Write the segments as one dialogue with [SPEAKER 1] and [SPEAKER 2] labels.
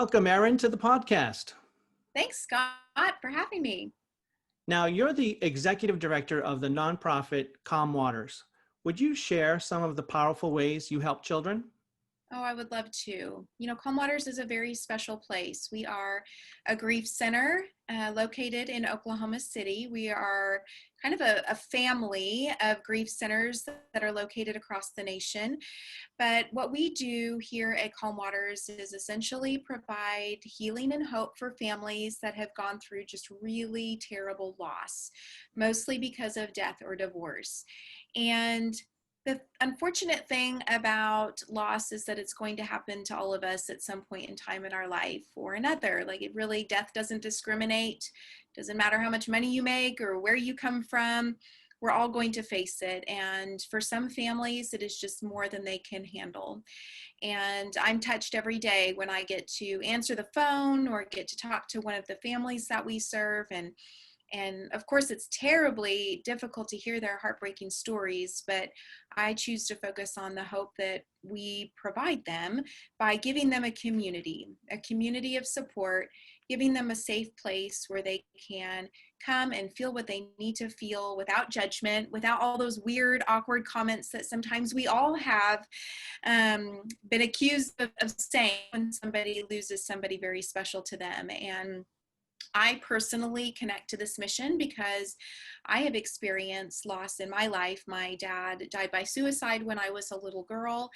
[SPEAKER 1] Welcome, Erin, to the podcast.
[SPEAKER 2] Thanks, Scott, for having me.
[SPEAKER 1] Now, you're the executive director of the nonprofit Calm Waters. Would you share some of the powerful ways you help children?
[SPEAKER 2] Oh, I would love to. Calm Waters is a very special place. We are a grief center located in Oklahoma City. We are kind of a family of grief centers that are located across the nation. But what we do here at Calm Waters is essentially provide healing and hope for families that have gone through just really terrible loss, mostly because of death or divorce. And the unfortunate thing about loss is that it's going to happen to all of us at some point in time in our life or another. Like death doesn't discriminate. Doesn't matter how much money you make or where you come from. We're all going to face it. And for some families, it is just more than they can handle. And I'm touched every day when I get to answer the phone or get to talk to one of the families that we serve. And of course, it's terribly difficult to hear their heartbreaking stories, but I choose to focus on the hope that we provide them by giving them a community of support, giving them a safe place where they can come and feel what they need to feel without judgment, without all those weird, awkward comments that sometimes we all have been accused of saying when somebody loses somebody very special to them. And I personally connect to this mission because I have experienced loss in my life. My dad died by suicide when I was a little girl,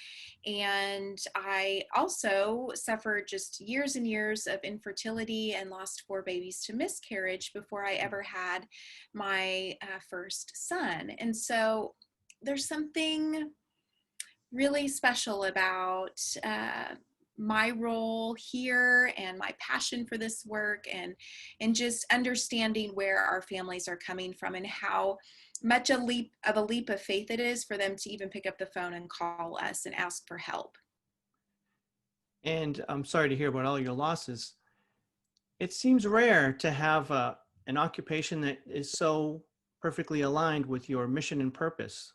[SPEAKER 2] and I also suffered just years and years of infertility and lost 4 babies to miscarriage before I ever had my first son. And so there's something really special about my role here and my passion for this work and just understanding where our families are coming from and how much a leap of faith it is for them to even pick up the phone and call us and ask for help.
[SPEAKER 1] And I'm sorry to hear about all your losses. It seems rare to have an occupation that is so perfectly aligned with your mission and purpose.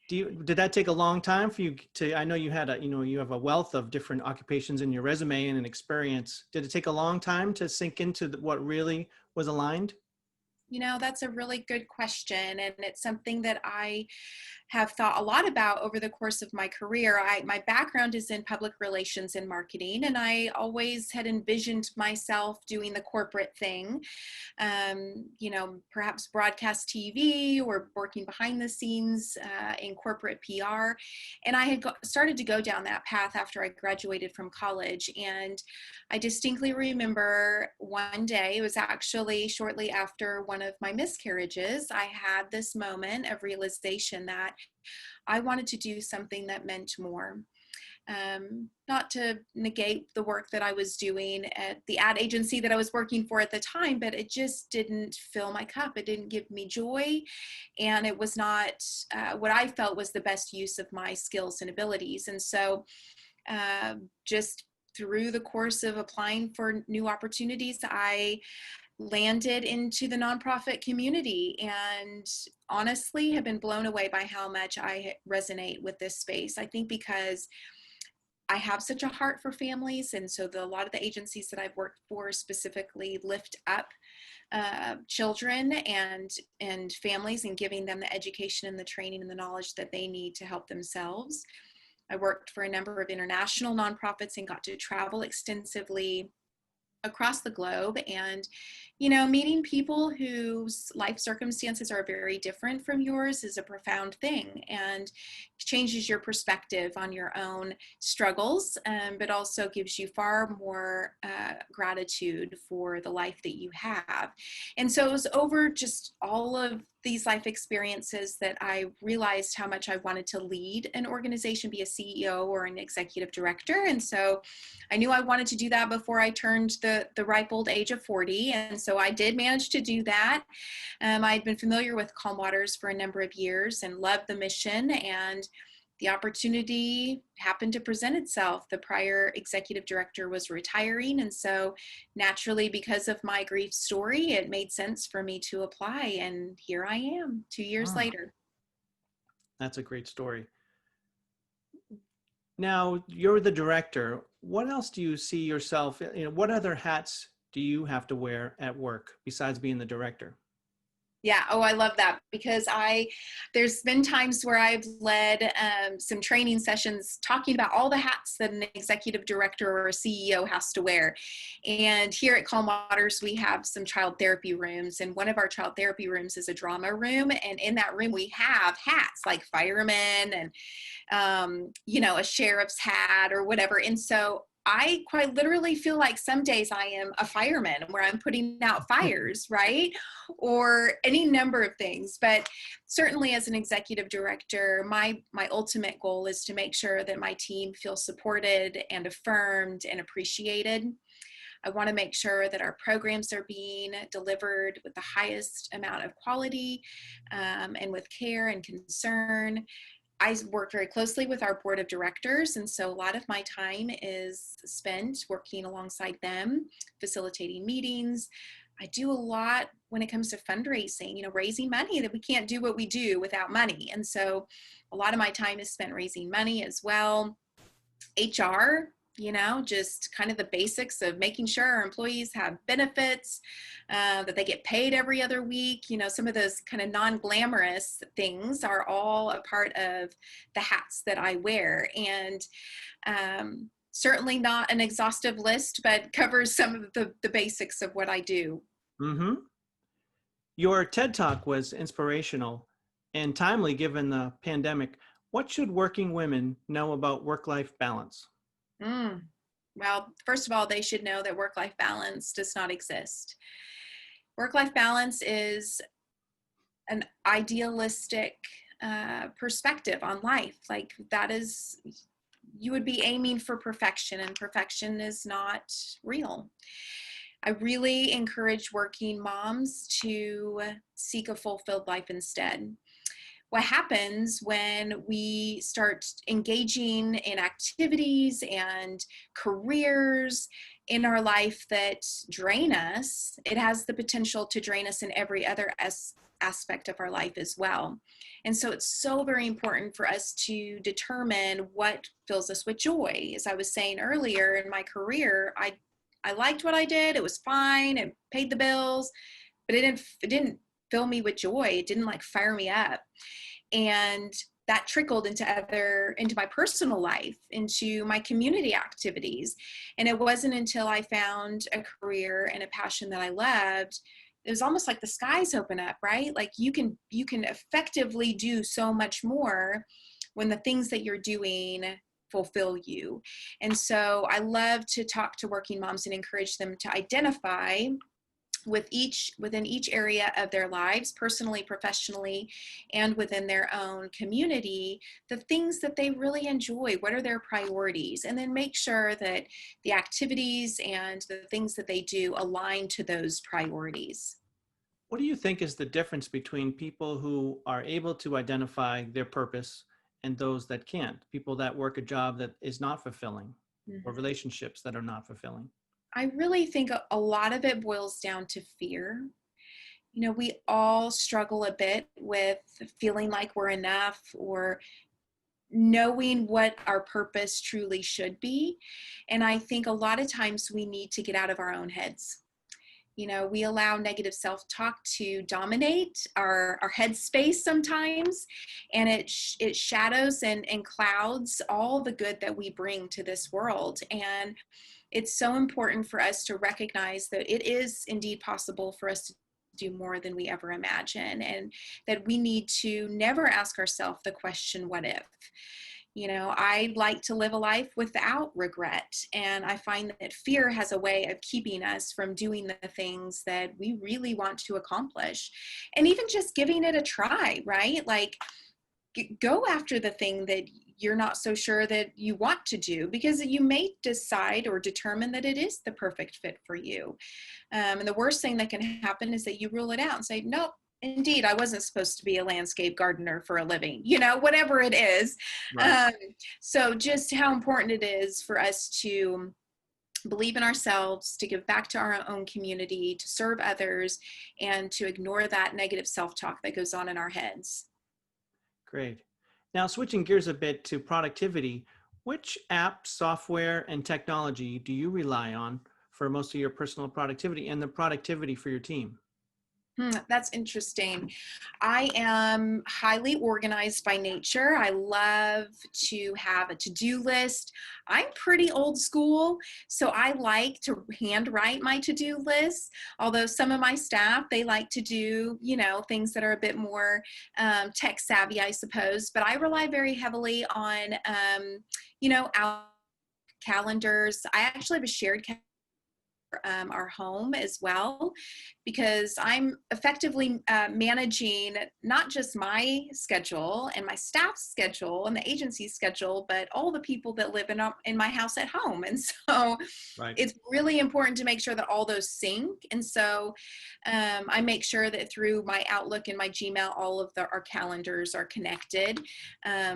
[SPEAKER 1] Did that take a long time for you I know you had you have a wealth of different occupations in your resume and an experience. Did it take a long time to sink into what really was aligned?
[SPEAKER 2] That's a really good question, and it's something that I have thought a lot about over the course of my career. My background is in public relations and marketing, and I always had envisioned myself doing the corporate thing, perhaps broadcast TV or working behind the scenes in corporate PR. And I had started to go down that path after I graduated from college. And I distinctly remember one day, it was actually shortly after one of my miscarriages, I had this moment of realization that I wanted to do something that meant more. Not to negate the work that I was doing at the ad agency that I was working for at the time, but it just didn't fill my cup. It didn't give me joy. And it was not what I felt was the best use of my skills and abilities. And so just through the course of applying for new opportunities, I landed into the nonprofit community and honestly have been blown away by how much I resonate with this space. I think because I have such a heart for families, and so a lot of the agencies that I've worked for specifically lift up children and families and giving them the education and the training and the knowledge that they need to help themselves. I worked for a number of international nonprofits and got to travel extensively across the globe, and meeting people whose life circumstances are very different from yours is a profound thing and changes your perspective on your own struggles, but also gives you far more gratitude for the life that you have. And so it was over just all of these life experiences that I realized how much I wanted to lead an organization, be a CEO or an executive director. And so I knew I wanted to do that before I turned the ripe old age of 40. And so I did manage to do that. I'd been familiar with Calm Waters for a number of years and loved the mission, and the opportunity happened to present itself. The prior executive director was retiring, and so naturally, because of my grief story, it made sense for me to apply, and here I am 2 years later.
[SPEAKER 1] That's a great story. Now, you're the director. what else do you see yourself, what other hats do you have to wear at work besides being the director?
[SPEAKER 2] Yeah. Oh, I love that because there's been times where I've led some training sessions talking about all the hats that an executive director or a CEO has to wear. And here at Calm Waters, we have some child therapy rooms, and one of our child therapy rooms is a drama room. And in that room, we have hats like firemen and a sheriff's hat or whatever. And so I quite literally feel like some days I am a fireman where I'm putting out fires, right? Or any number of things. But certainly as an executive director, my ultimate goal is to make sure that my team feels supported and affirmed and appreciated. I want to make sure that our programs are being delivered with the highest amount of quality and with care and concern. I work very closely with our board of directors, and so a lot of my time is spent working alongside them, facilitating meetings. I do a lot when it comes to fundraising, raising money. That we can't do what we do without money. And so a lot of my time is spent raising money as well. HR, just kind of the basics of making sure our employees have benefits, that they get paid every other week. Some of those kind of non-glamorous things are all a part of the hats that I wear. And certainly not an exhaustive list, but covers some of the basics of what I do.
[SPEAKER 1] Mm-hmm. Your TED Talk was inspirational and timely given the pandemic. What should working women know about work-life balance?
[SPEAKER 2] Mm. Well, first of all, they should know that work-life balance does not exist. Work-life balance is an idealistic perspective on life. Like that is, you would be aiming for perfection, and perfection is not real. I really encourage working moms to seek a fulfilled life instead. What happens when we start engaging in activities and careers in our life that drain us, it has the potential to drain us in every other aspect of our life as well. And so it's so very important for us to determine what fills us with joy. As I was saying earlier, in my career, I liked what I did. It was fine. It paid the bills, but it didn't fill me with joy. It didn't like fire me up. And that trickled into my personal life, into my community activities. And it wasn't until I found a career and a passion that I loved, it was almost like the skies open up, right? Like you can effectively do so much more when the things that you're doing fulfill you. And so I love to talk to working moms and encourage them to identify within each area of their lives, personally, professionally, and within their own community, the things that they really enjoy. What are their priorities? And then make sure that the activities and the things that they do align to those priorities.
[SPEAKER 1] What do you think is the difference between people who are able to identify their purpose and those that can't? People that work a job that is not fulfilling or
[SPEAKER 2] Mhm.
[SPEAKER 1] relationships that are not fulfilling?
[SPEAKER 2] I really think a lot of it boils down to fear. We all struggle a bit with feeling like we're enough or knowing what our purpose truly should be. And I think a lot of times we need to get out of our own heads. We allow negative self-talk to dominate our headspace sometimes, and it shadows and clouds all the good that we bring to this world. And it's so important for us to recognize that it is indeed possible for us to do more than we ever imagine, and that we need to never ask ourselves the question, what if? I like to live a life without regret. And I find that fear has a way of keeping us from doing the things that we really want to accomplish. And even just giving it a try, right? Like go after the thing that you're not so sure that you want to do, because you may decide or determine that it is the perfect fit for you. And the worst thing that can happen is that you rule it out and say, nope, indeed, I wasn't supposed to be a landscape gardener for a living, whatever it is.
[SPEAKER 1] Right.
[SPEAKER 2] Um, so just how important it is for us to believe in ourselves, to give back to our own community, to serve others, and to ignore that negative self-talk that goes on in our heads.
[SPEAKER 1] Great. Now, switching gears a bit to productivity, Which app, software, and technology do you rely on for most of your personal productivity and the productivity for your team?
[SPEAKER 2] That's interesting. I am highly organized by nature. I love to have a to-do list. I'm pretty old school, so I like to handwrite my to-do list. Although some of my staff, they like to do, things that are a bit more tech savvy, I suppose. But I rely very heavily on, our calendars. I actually have a shared calendar, our home as well, because I'm effectively managing not just my schedule and my staff's schedule and the agency's schedule, but all the people that live in my house at home. And so
[SPEAKER 1] Right.
[SPEAKER 2] it's really important to make sure that all those sync. And so I make sure that through my Outlook and my Gmail, all of our calendars are connected,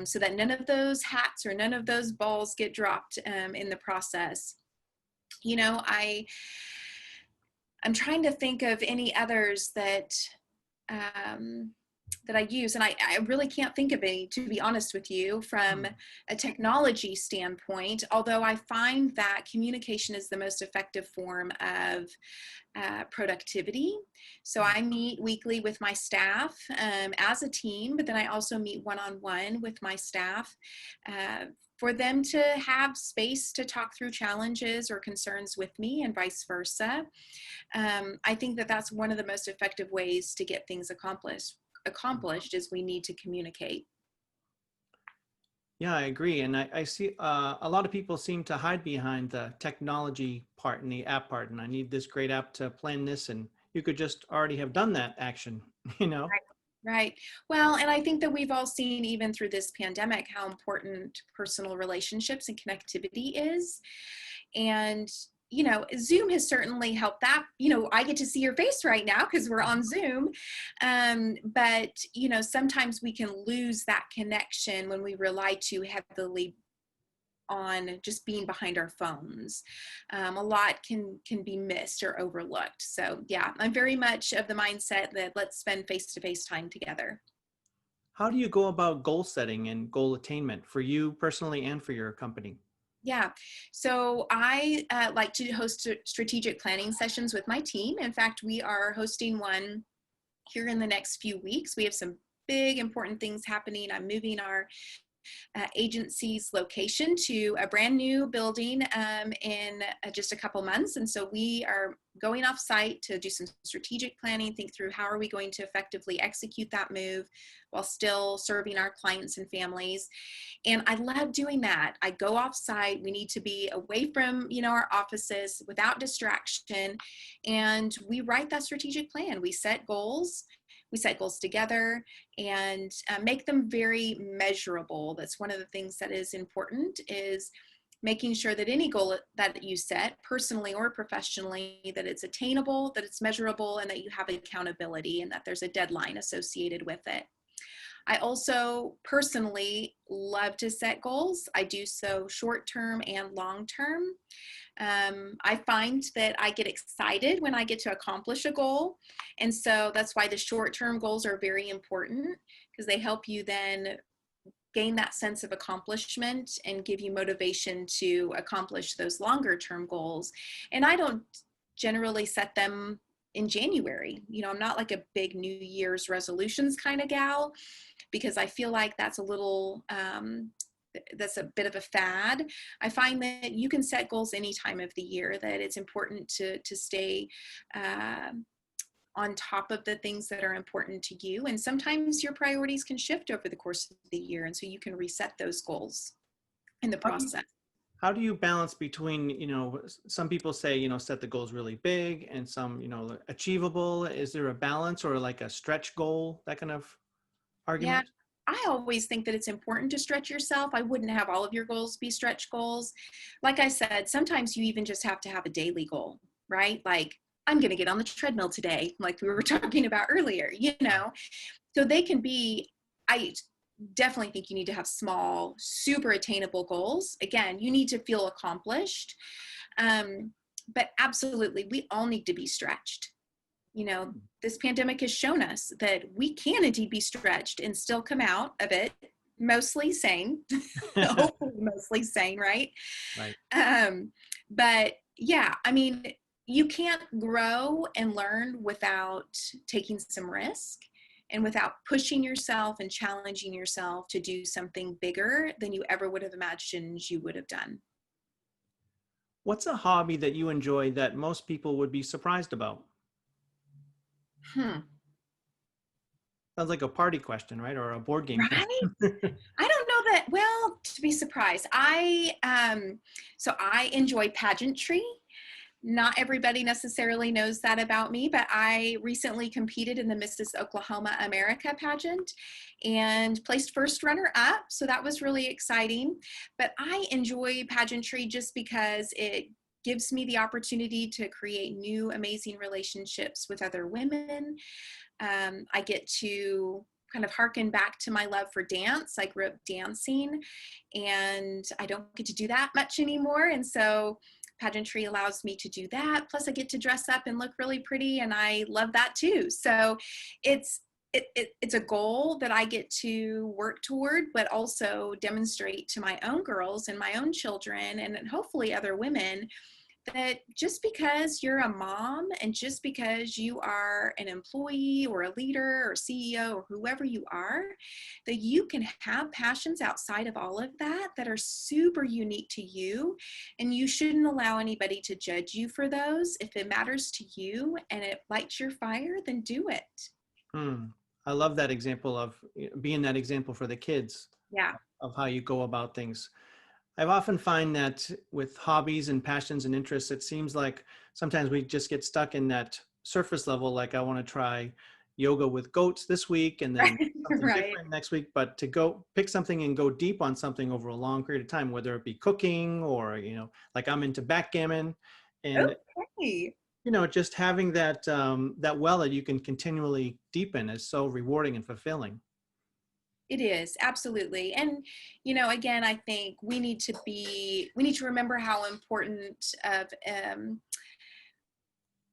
[SPEAKER 2] so that none of those hats or none of those balls get dropped in the process. I'm trying to think of any others um, that I use, and I really can't think of any, to be honest with you, from
[SPEAKER 1] Hmm.
[SPEAKER 2] a technology standpoint, although I find that communication is the most effective form of productivity. So I meet weekly with my staff as a team, but then I also meet one-on-one with my staff for them to have space to talk through challenges or concerns with me and vice versa. I think that that's one of the most effective ways to get things accomplished is we need to communicate.
[SPEAKER 1] Yeah, I agree. And I see a lot of people seem to hide behind the technology part and the app part. And I need this great app to plan this. And you could just already have done that action, you know?
[SPEAKER 2] Right. Well, and I think that we've all seen, even through this pandemic, how important personal relationships and connectivity is. And, Zoom has certainly helped that. I get to see your face right now because we're on Zoom. But, sometimes we can lose that connection when we rely too heavily on just being behind our phones. A lot can be missed or overlooked. So yeah, I'm very much of the mindset that let's spend face-to-face time together.
[SPEAKER 1] How do you go about goal setting and goal attainment for you personally and for your company?
[SPEAKER 2] Yeah, so I like to host strategic planning sessions with my team. In fact, we are hosting one here in the next few weeks. We have some big important things happening. I'm moving our agency's location to a brand new building in just a couple months. And so we are going off site to do some strategic planning, think through how are we going to effectively execute that move while still serving our clients and families. And I love doing that. I go off site. We need to be away from, our offices without distraction. And we write that strategic plan. We set goals. We set goals together and make them very measurable. That's one of the things that is important, is making sure that any goal that you set, personally or professionally, that it's attainable, that it's measurable, and that you have accountability and that there's a deadline associated with it. I also personally love to set goals. I do so short-term and long-term. I find that I get excited when I get to accomplish a goal. And so that's why the short-term goals are very important, because they help you then gain that sense of accomplishment and give you motivation to accomplish those longer-term goals. And I don't generally set them in January. I'm not like a big New Year's resolutions kind of gal, because I feel like that's that's a bit of a fad. I find that you can set goals any time of the year, that it's important to stay on top of the things that are important to you. And sometimes your priorities can shift over the course of the year. And so you can reset those goals in the
[SPEAKER 1] How do you,
[SPEAKER 2] process.
[SPEAKER 1] how do you balance between, some people say, set the goals really big and some, achievable? Is there a balance or like a stretch goal, that kind of
[SPEAKER 2] Yeah.
[SPEAKER 1] argument?
[SPEAKER 2] I always think that it's important to stretch yourself. I wouldn't have all of your goals be stretch goals. Like I said, sometimes you even just have to have a daily goal, right? Like, I'm going to get on the treadmill today, like we were talking about earlier. So they can be, I definitely think you need to have small, super attainable goals. Again, you need to feel accomplished. But absolutely, we all need to be stretched. This pandemic has shown us that we can indeed be stretched and still come out of it mostly sane, hopefully mostly sane, right?
[SPEAKER 1] Right.
[SPEAKER 2] But yeah, I mean, you can't grow and learn without taking some risk and without pushing yourself and challenging yourself to do something bigger than you ever would have imagined you would have done.
[SPEAKER 1] What's a hobby that you enjoy that most people would be surprised about?
[SPEAKER 2] Hmm.
[SPEAKER 1] Sounds like a party question, right? Or a board game
[SPEAKER 2] Right?
[SPEAKER 1] question.
[SPEAKER 2] I don't know that. Well, to be surprised, so I enjoy pageantry. Not everybody necessarily knows that about me, but I recently competed in the Mrs. Oklahoma America pageant and placed first runner up. So that was really exciting. But I enjoy pageantry just because it gives me the opportunity to create new, amazing relationships with other women. I get to kind of harken back to my love for dance. I grew up dancing and I don't get to do that much anymore. And so pageantry allows me to do that. Plus I get to dress up and look really pretty and I love that too. So it's it's a goal that I get to work toward, but also demonstrate to my own girls and my own children and hopefully other women that just because you're a mom and just because you are an employee or a leader or CEO or whoever you are, that you can have passions outside of all of that that are super unique to you. And you shouldn't allow anybody to judge you for those. If it matters to you and it lights your fire, then do it.
[SPEAKER 1] Hmm. I love that example of being that example for the kids
[SPEAKER 2] Yeah.
[SPEAKER 1] of how you go about things. I've often find that with hobbies and passions and interests, it seems like sometimes we just get stuck in that surface level. Like I want to try yoga with goats this week and then something
[SPEAKER 2] Right.
[SPEAKER 1] different next week, but to go pick something and go deep on something over a long period of time, whether it be cooking or, like I'm into backgammon and,
[SPEAKER 2] Okay.
[SPEAKER 1] just having that well that you can continually deepen is so rewarding and fulfilling.
[SPEAKER 2] It is, absolutely. And, again, I think we need to remember how important of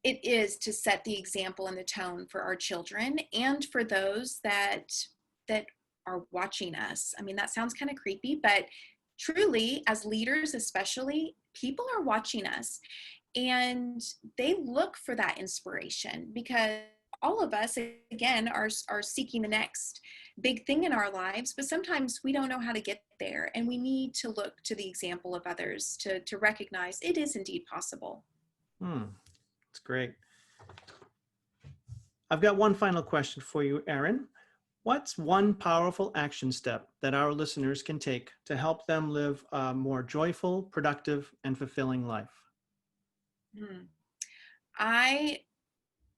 [SPEAKER 2] it is to set the example and the tone for our children and for those that are watching us. I mean, that sounds kind of creepy, but truly, as leaders, especially, people are watching us and they look for that inspiration because all of us again are seeking the next big thing in our lives, but sometimes we don't know how to get there and we need to look to the example of others to recognize it is indeed possible.
[SPEAKER 1] Hmm, that's great. I've got one final question for you, Erin. What's one powerful action step that our listeners can take to help them live a more joyful, productive, and fulfilling life?
[SPEAKER 2] Hmm. I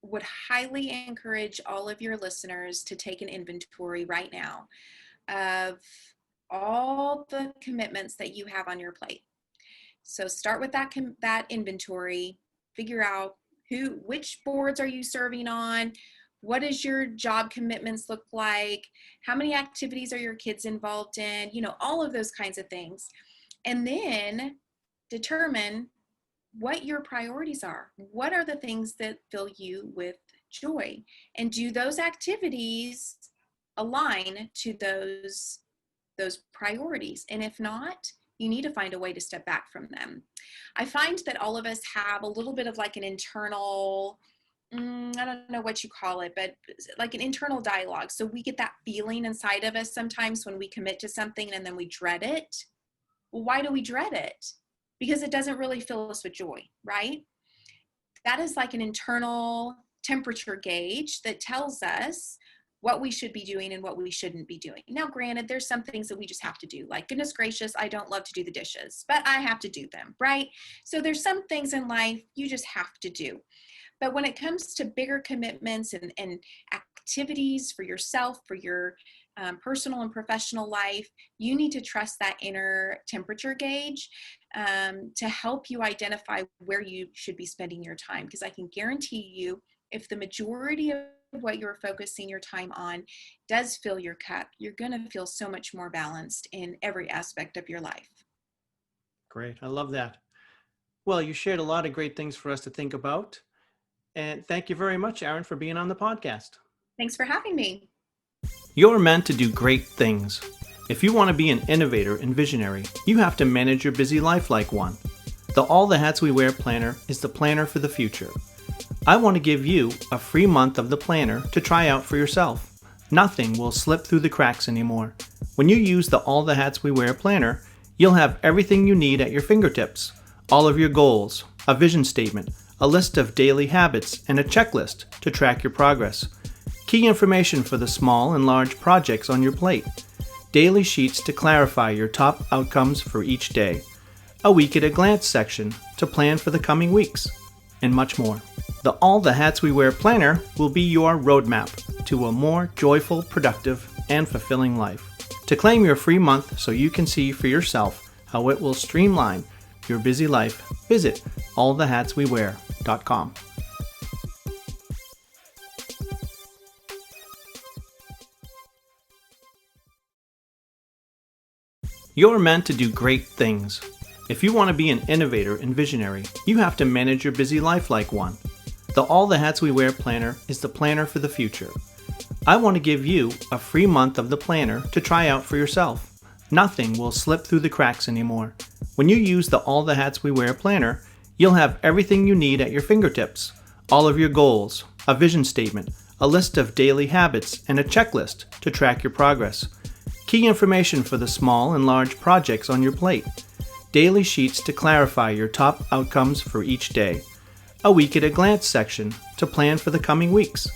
[SPEAKER 2] would highly encourage all of your listeners to take an inventory right now of all the commitments that you have on your plate. So start with that inventory, figure out which boards are you serving on, what does your job commitments look like, how many activities are your kids involved in, all of those kinds of things. And then determine what your priorities are. What are the things that fill you with joy? And do those activities align to those priorities? And if not, you need to find a way to step back from them. I find that all of us have a little bit of like an internal, I don't know what you call it, but like an internal dialogue. So we get that feeling inside of us sometimes when we commit to something and then we dread it. Well, why do we dread it? Because it doesn't really fill us with joy, right? That is like an internal temperature gauge that tells us what we should be doing and what we shouldn't be doing. Now, granted, there's some things that we just have to do. Like, goodness gracious, I don't love to do the dishes, but I have to do them, right? So there's some things in life you just have to do. But when it comes to bigger commitments and activities for yourself, for your personal and professional life, you need to trust that inner temperature gauge to help you identify where you should be spending your time. Because I can guarantee you, if the majority of what you're focusing your time on does fill your cup, you're going to feel so much more balanced in every aspect of your life.
[SPEAKER 1] Great. I love that. Well, you shared a lot of great things for us to think about. And thank you very much, Erin, for being on the podcast.
[SPEAKER 2] Thanks for having me.
[SPEAKER 1] You're meant to do great things. If you want to be an innovator and visionary, you have to manage your busy life like one. The All the Hats We Wear planner is the planner for the future. I want to give you a free month of the planner to try out for yourself. Nothing will slip through the cracks anymore. When you use the All the Hats We Wear planner, you'll have everything you need at your fingertips. All of your goals, a vision statement, a list of daily habits, and a checklist to track your progress. Key information for the small and large projects on your plate. Daily sheets to clarify your top outcomes for each day. A week at a glance section to plan for the coming weeks, and much more. The All the Hats We Wear planner will be your roadmap to a more joyful, productive, and fulfilling life. To claim your free month so you can see for yourself how it will streamline your busy life, visit allthehatswewear.com. You're meant to do great things. If you want to be an innovator and visionary, you have to manage your busy life like one. The All the Hats We Wear planner is the planner for the future. I want to give you a free month of the planner to try out for yourself. Nothing will slip through the cracks anymore. When you use the All the Hats We Wear planner, you'll have everything you need at your fingertips. All of your goals, a vision statement, a list of daily habits, and a checklist to track your progress. Key information for the small and large projects on your plate. Daily sheets to clarify your top outcomes for each day. A week at a glance section to plan for the coming weeks,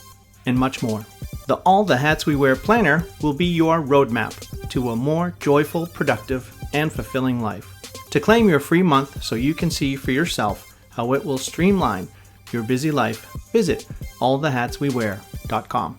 [SPEAKER 1] and much more. The All the Hats We Wear planner will be your roadmap to a more joyful, productive, and fulfilling life. To claim your free month so you can see for yourself how it will streamline your busy life, visit allthehatswewear.com.